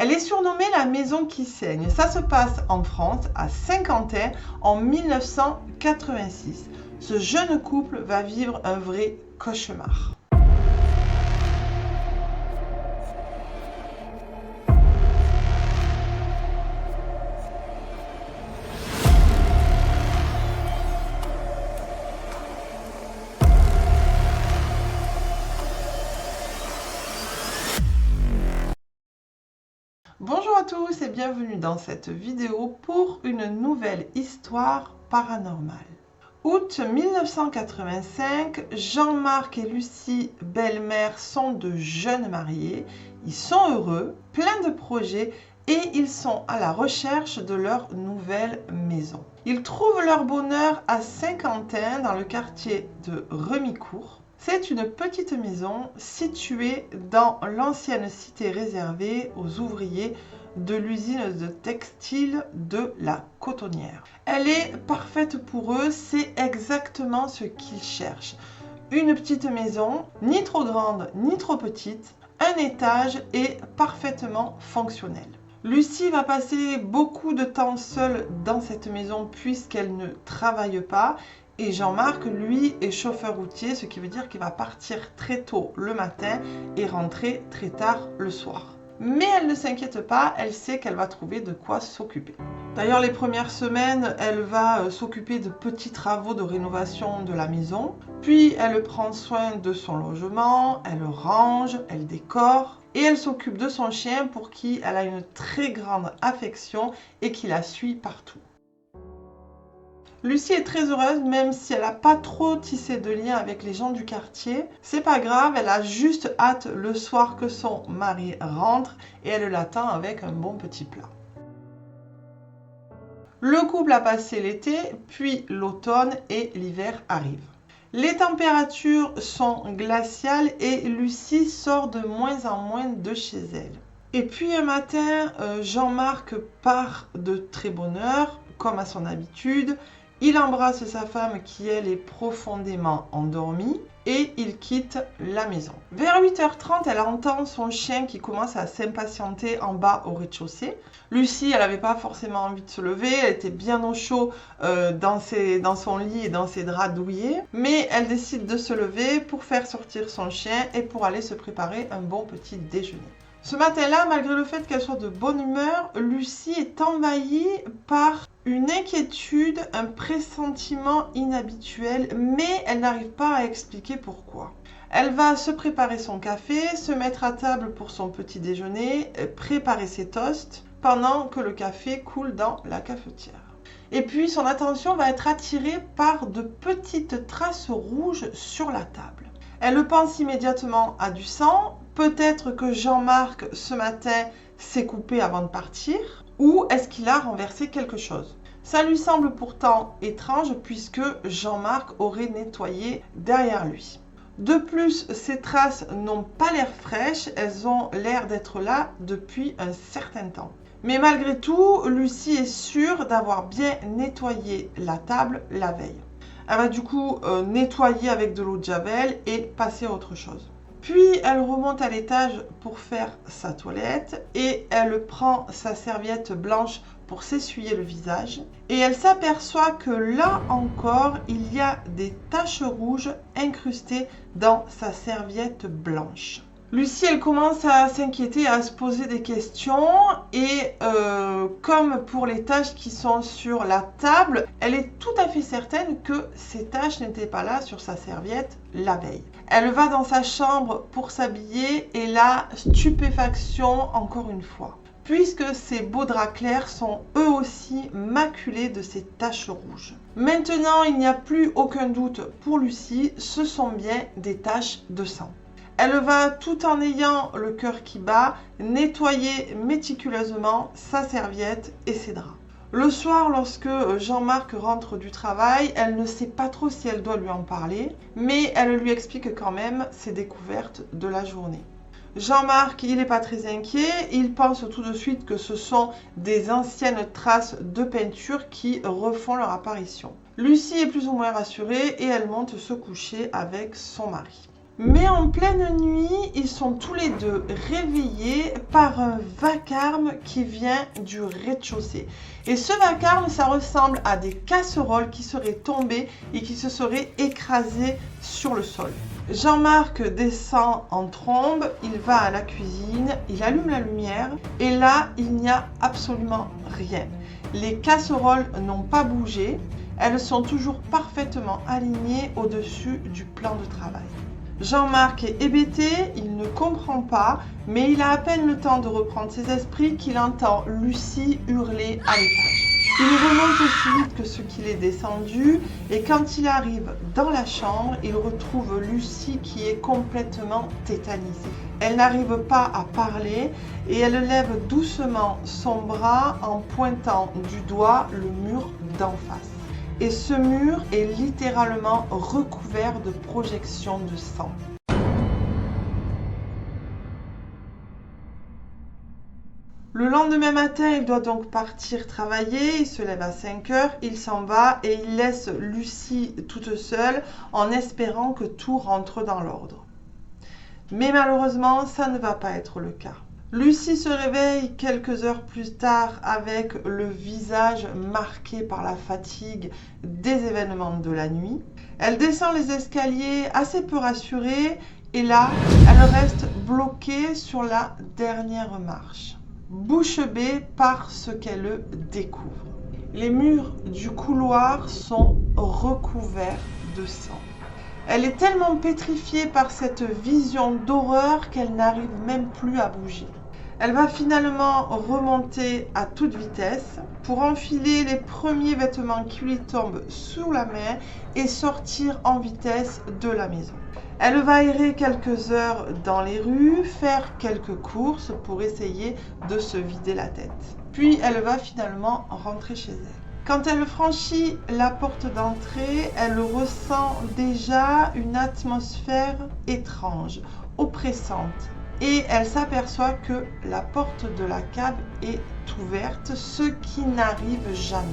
Elle est surnommée la maison qui saigne. Ça se passe en France, à Saint-Quentin, en 1986. Ce jeune couple va vivre un vrai cauchemar. Bonjour à tous et bienvenue dans cette vidéo pour une nouvelle histoire paranormale. Août 1985, Jean-Marc et Lucie, belle-mère, sont de jeunes mariés. Ils sont heureux, pleins de projets et ils sont à la recherche de leur nouvelle maison. Ils trouvent leur bonheur à Saint-Quentin, dans le quartier de Remicourt. C'est une petite maison située dans l'ancienne cité réservée aux ouvriers de l'usine de textile de la Cotonnière. Elle est parfaite pour eux, c'est exactement ce qu'ils cherchent. Une petite maison, ni trop grande ni trop petite, un étage et parfaitement fonctionnelle. Lucie va passer beaucoup de temps seule dans cette maison puisqu'elle ne travaille pas. Et Jean-Marc, lui, est chauffeur routier, ce qui veut dire qu'il va partir très tôt le matin et rentrer très tard le soir. Mais elle ne s'inquiète pas, elle sait qu'elle va trouver de quoi s'occuper. D'ailleurs, les premières semaines, elle va s'occuper de petits travaux de rénovation de la maison. Puis, elle prend soin de son logement, elle range, elle décore. Et elle s'occupe de son chien pour qui elle a une très grande affection et qui la suit partout. Lucie est très heureuse, même si elle n'a pas trop tissé de lien avec les gens du quartier. C'est pas grave, elle a juste hâte le soir que son mari rentre et elle l'attend avec un bon petit plat. Le couple a passé l'été, puis l'automne et l'hiver arrive. Les températures sont glaciales et Lucie sort de moins en moins de chez elle. Et puis un matin, Jean-Marc part de très bonne heure, comme à son habitude. Il embrasse sa femme qui, elle, est profondément endormie et il quitte la maison. Vers 8h30, elle entend son chien qui commence à s'impatienter en bas au rez-de-chaussée. Lucie, elle n'avait pas forcément envie de se lever, elle était bien au chaud dans son lit et dans ses draps douillés. Mais elle décide de se lever pour faire sortir son chien et pour aller se préparer un bon petit déjeuner. Ce matin-là, malgré le fait qu'elle soit de bonne humeur, Lucie est envahie par une inquiétude, un pressentiment inhabituel, mais elle n'arrive pas à expliquer pourquoi. Elle va se préparer son café, se mettre à table pour son petit déjeuner, préparer ses toasts, pendant que le café coule dans la cafetière. Et puis son attention va être attirée par de petites traces rouges sur la table. Elle pense immédiatement à du sang. Peut-être que Jean-Marc, ce matin, s'est coupé avant de partir, ou est-ce qu'il a renversé quelque chose? Ça lui semble pourtant étrange puisque Jean-Marc aurait nettoyé derrière lui. De plus, ces traces n'ont pas l'air fraîches, elles ont l'air d'être là depuis un certain temps. Mais malgré tout, Lucie est sûre d'avoir bien nettoyé la table la veille. Elle va du coup nettoyer avec de l'eau de javel et passer à autre chose. Puis elle remonte à l'étage pour faire sa toilette et elle prend sa serviette blanche pour s'essuyer le visage. Et elle s'aperçoit que là encore, il y a des taches rouges incrustées dans sa serviette blanche. Lucie, elle commence à s'inquiéter, à se poser des questions et comme pour les taches qui sont sur la table, elle est tout à fait certaine que ces taches n'étaient pas là sur sa serviette la veille. Elle va dans sa chambre pour s'habiller et la stupéfaction encore une fois, puisque ces beaux draps clairs sont eux aussi maculés de ces taches rouges. Maintenant, il n'y a plus aucun doute pour Lucie, ce sont bien des taches de sang. Elle va, tout en ayant le cœur qui bat, nettoyer méticuleusement sa serviette et ses draps. Le soir, lorsque Jean-Marc rentre du travail, elle ne sait pas trop si elle doit lui en parler, mais elle lui explique quand même ses découvertes de la journée. Jean-Marc, il n'est pas très inquiet, il pense tout de suite que ce sont des anciennes traces de peinture qui refont leur apparition. Lucie est plus ou moins rassurée et elle monte se coucher avec son mari. Mais en pleine nuit, ils sont tous les deux réveillés par un vacarme qui vient du rez-de-chaussée. Et ce vacarme, ça ressemble à des casseroles qui seraient tombées et qui se seraient écrasées sur le sol. Jean-Marc descend en trombe, il va à la cuisine, il allume la lumière et là, il n'y a absolument rien. Les casseroles n'ont pas bougé, elles sont toujours parfaitement alignées au-dessus du plan de travail. Jean-Marc est hébété, il ne comprend pas, mais il a à peine le temps de reprendre ses esprits qu'il entend Lucie hurler à l'étage. Il remonte aussi vite que ce qu'il est descendu et quand il arrive dans la chambre, il retrouve Lucie qui est complètement tétanisée. Elle n'arrive pas à parler et elle lève doucement son bras en pointant du doigt le mur d'en face. Et ce mur est littéralement recouvert de projections de sang. Le lendemain matin, il doit donc partir travailler, il se lève à 5 heures, il s'en va et il laisse Lucie toute seule en espérant que tout rentre dans l'ordre. Mais malheureusement, ça ne va pas être le cas. Lucie se réveille quelques heures plus tard avec le visage marqué par la fatigue des événements de la nuit. Elle descend les escaliers assez peu rassurée et là, elle reste bloquée sur la dernière marche, bouche bée par ce qu'elle découvre. Les murs du couloir sont recouverts de sang. Elle est tellement pétrifiée par cette vision d'horreur qu'elle n'arrive même plus à bouger. Elle va finalement remonter à toute vitesse pour enfiler les premiers vêtements qui lui tombent sous la main et sortir en vitesse de la maison. Elle va errer quelques heures dans les rues, faire quelques courses pour essayer de se vider la tête. Puis elle va finalement rentrer chez elle. Quand elle franchit la porte d'entrée, elle ressent déjà une atmosphère étrange, oppressante. Et elle s'aperçoit que la porte de la cave est ouverte, ce qui n'arrive jamais.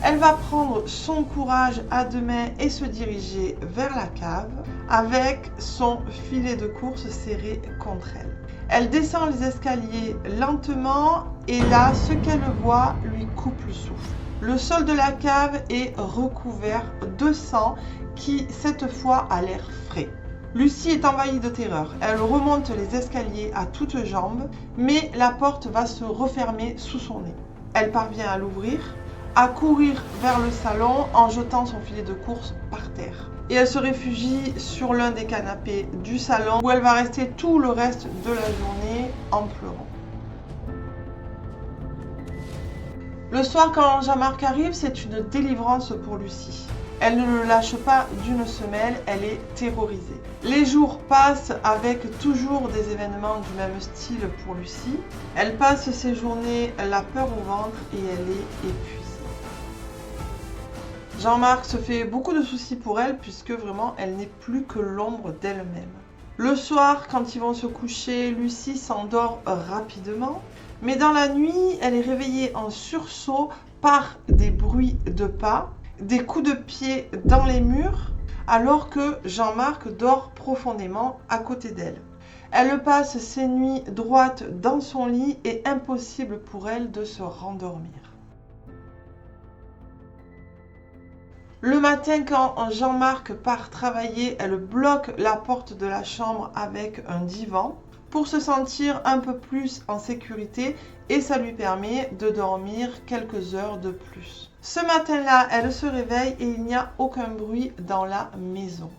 Elle va prendre son courage à deux mains et se diriger vers la cave avec son filet de course serré contre elle. Elle descend les escaliers lentement et là, ce qu'elle voit lui coupe le souffle. Le sol de la cave est recouvert de sang qui, cette fois, a l'air frais. Lucie est envahie de terreur. Elle remonte les escaliers à toutes jambes, mais la porte va se refermer sous son nez. Elle parvient à l'ouvrir, à courir vers le salon en jetant son filet de course par terre. Et elle se réfugie sur l'un des canapés du salon où elle va rester tout le reste de la journée en pleurant. Le soir, quand Jean-Marc arrive, c'est une délivrance pour Lucie. Elle ne le lâche pas d'une semelle, elle est terrorisée. Les jours passent avec toujours des événements du même style pour Lucie. Elle passe ses journées la peur au ventre et elle est épuisée. Jean-Marc se fait beaucoup de soucis pour elle puisque vraiment elle n'est plus que l'ombre d'elle-même. Le soir, quand ils vont se coucher, Lucie s'endort rapidement. Mais dans la nuit, elle est réveillée en sursaut par des bruits de pas, des coups de pied dans les murs, alors que Jean-Marc dort profondément à côté d'elle. Elle passe ses nuits droite dans son lit et impossible pour elle de se rendormir. Le matin, quand Jean-Marc part travailler, elle bloque la porte de la chambre avec un divan pour se sentir un peu plus en sécurité et ça lui permet de dormir quelques heures de plus. Ce matin-là, elle se réveille et il n'y a aucun bruit dans la maison.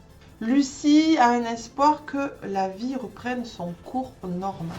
Lucie a un espoir que la vie reprenne son cours normal.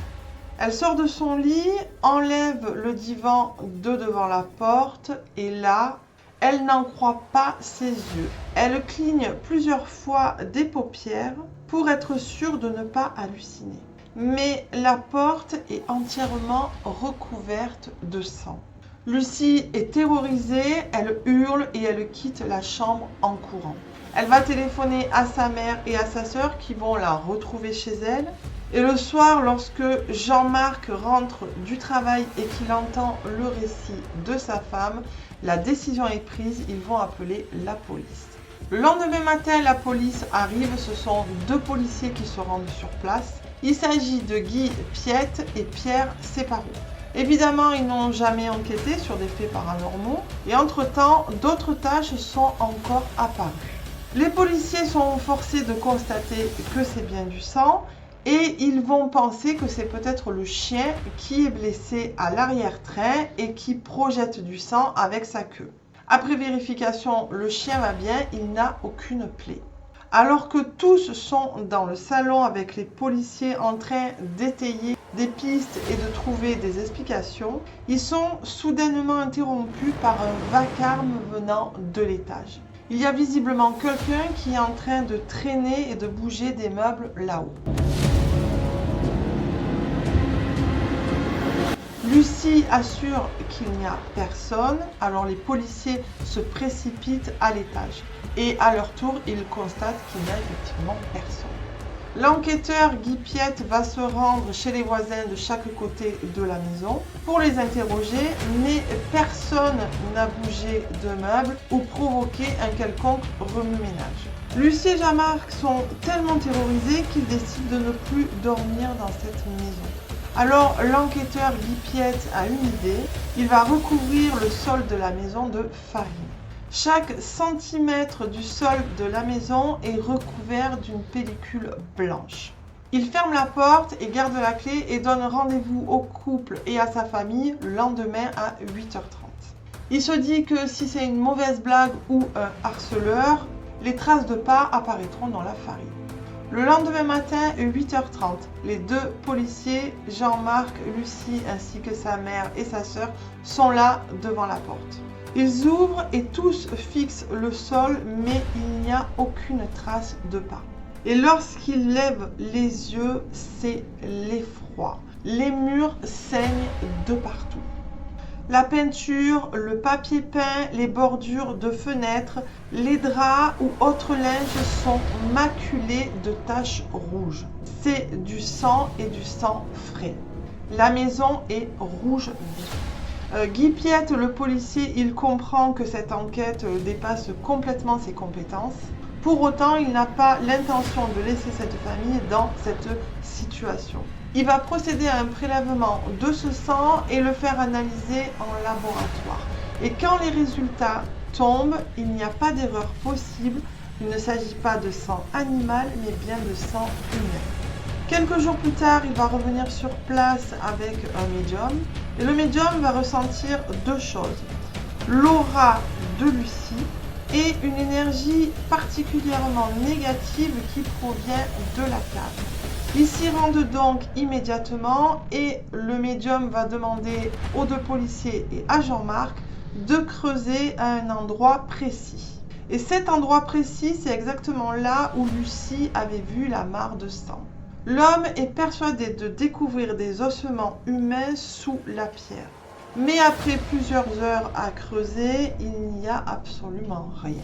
Elle sort de son lit, enlève le divan de devant la porte et là, elle n'en croit pas ses yeux. Elle cligne plusieurs fois des paupières pour être sûre de ne pas halluciner. Mais la porte est entièrement recouverte de sang. Lucie est terrorisée, elle hurle et elle quitte la chambre en courant. Elle va téléphoner à sa mère et à sa sœur qui vont la retrouver chez elle. Et le soir, lorsque Jean-Marc rentre du travail et qu'il entend le récit de sa femme, la décision est prise, ils vont appeler la police. Le lendemain matin, la police arrive. Ce sont 2 policiers qui se rendent sur place. Il s'agit de Guy Piette et Pierre Séparot. Évidemment, ils n'ont jamais enquêté sur des faits paranormaux et entre-temps, d'autres tâches sont encore apparues. Les policiers sont forcés de constater que c'est bien du sang et ils vont penser que c'est peut-être le chien qui est blessé à l'arrière-train et qui projette du sang avec sa queue. Après vérification, le chien va bien, il n'a aucune plaie. Alors que tous sont dans le salon avec les policiers en train d'étayer des pistes et de trouver des explications, ils sont soudainement interrompus par un vacarme venant de l'étage. Il y a visiblement quelqu'un qui est en train de traîner et de bouger des meubles là-haut. Lucie assure qu'il n'y a personne, alors les policiers se précipitent à l'étage. Et à leur tour, ils constatent qu'il n'y a effectivement personne. L'enquêteur Guy Piette va se rendre chez les voisins de chaque côté de la maison pour les interroger, mais personne n'a bougé de meubles ou provoqué un quelconque remue-ménage. Lucie et Jean-Marc sont tellement terrorisés qu'ils décident de ne plus dormir dans cette maison. Alors l'enquêteur Guy Piette a une idée, il va recouvrir le sol de la maison de farine. Chaque centimètre du sol de la maison est recouvert d'une pellicule blanche. Il ferme la porte et garde la clé et donne rendez-vous au couple et à sa famille le lendemain à 8h30. Il se dit que si c'est une mauvaise blague ou un harceleur, les traces de pas apparaîtront dans la farine. Le lendemain matin, 8h30, les 2 policiers, Jean-Marc, Lucie ainsi que sa mère et sa sœur, sont là devant la porte. Ils ouvrent et tous fixent le sol, mais il n'y a aucune trace de pas. Et lorsqu'ils lèvent les yeux, c'est l'effroi. Les murs saignent de partout. La peinture, le papier peint, les bordures de fenêtres, les draps ou autres linges sont maculés de taches rouges. C'est du sang et du sang frais. La maison est rouge vif. Guy Piette, le policier, il comprend que cette enquête dépasse complètement ses compétences. Pour autant, il n'a pas l'intention de laisser cette famille dans cette situation. Il va procéder à un prélèvement de ce sang et le faire analyser en laboratoire. Et quand les résultats tombent, il n'y a pas d'erreur possible. Il ne s'agit pas de sang animal, mais bien de sang humain. Quelques jours plus tard, il va revenir sur place avec un médium. Et le médium va ressentir 2 choses. L'aura de Lucie et une énergie particulièrement négative qui provient de la cave. Ils s'y rendent donc immédiatement et le médium va demander aux 2 policiers et à Jean-Marc de creuser à un endroit précis. Et cet endroit précis, c'est exactement là où Lucie avait vu la mare de sang. L'homme est persuadé de découvrir des ossements humains sous la pierre. Mais après plusieurs heures à creuser, il n'y a absolument rien.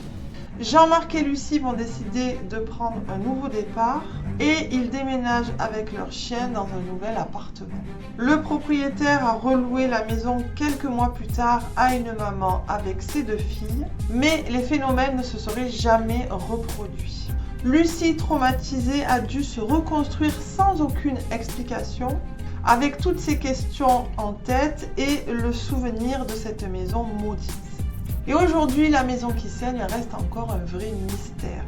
Jean-Marc et Lucie vont décider de prendre un nouveau départ et ils déménagent avec leur chien dans un nouvel appartement. Le propriétaire a reloué la maison quelques mois plus tard à une maman avec ses 2 filles, mais les phénomènes ne se seraient jamais reproduits. Lucie, traumatisée, a dû se reconstruire sans aucune explication, avec toutes ces questions en tête et le souvenir de cette maison maudite. Et aujourd'hui, la maison qui saigne reste encore un vrai mystère.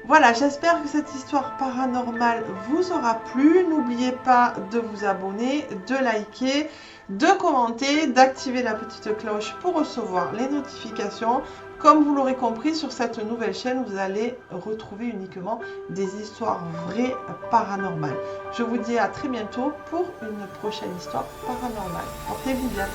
Voilà, j'espère que cette histoire paranormale vous aura plu. N'oubliez pas de vous abonner, de liker, de commenter, d'activer la petite cloche pour recevoir les notifications. Comme vous l'aurez compris, sur cette nouvelle chaîne, vous allez retrouver uniquement des histoires vraies paranormales. Je vous dis à très bientôt pour une prochaine histoire paranormale. Portez-vous bien.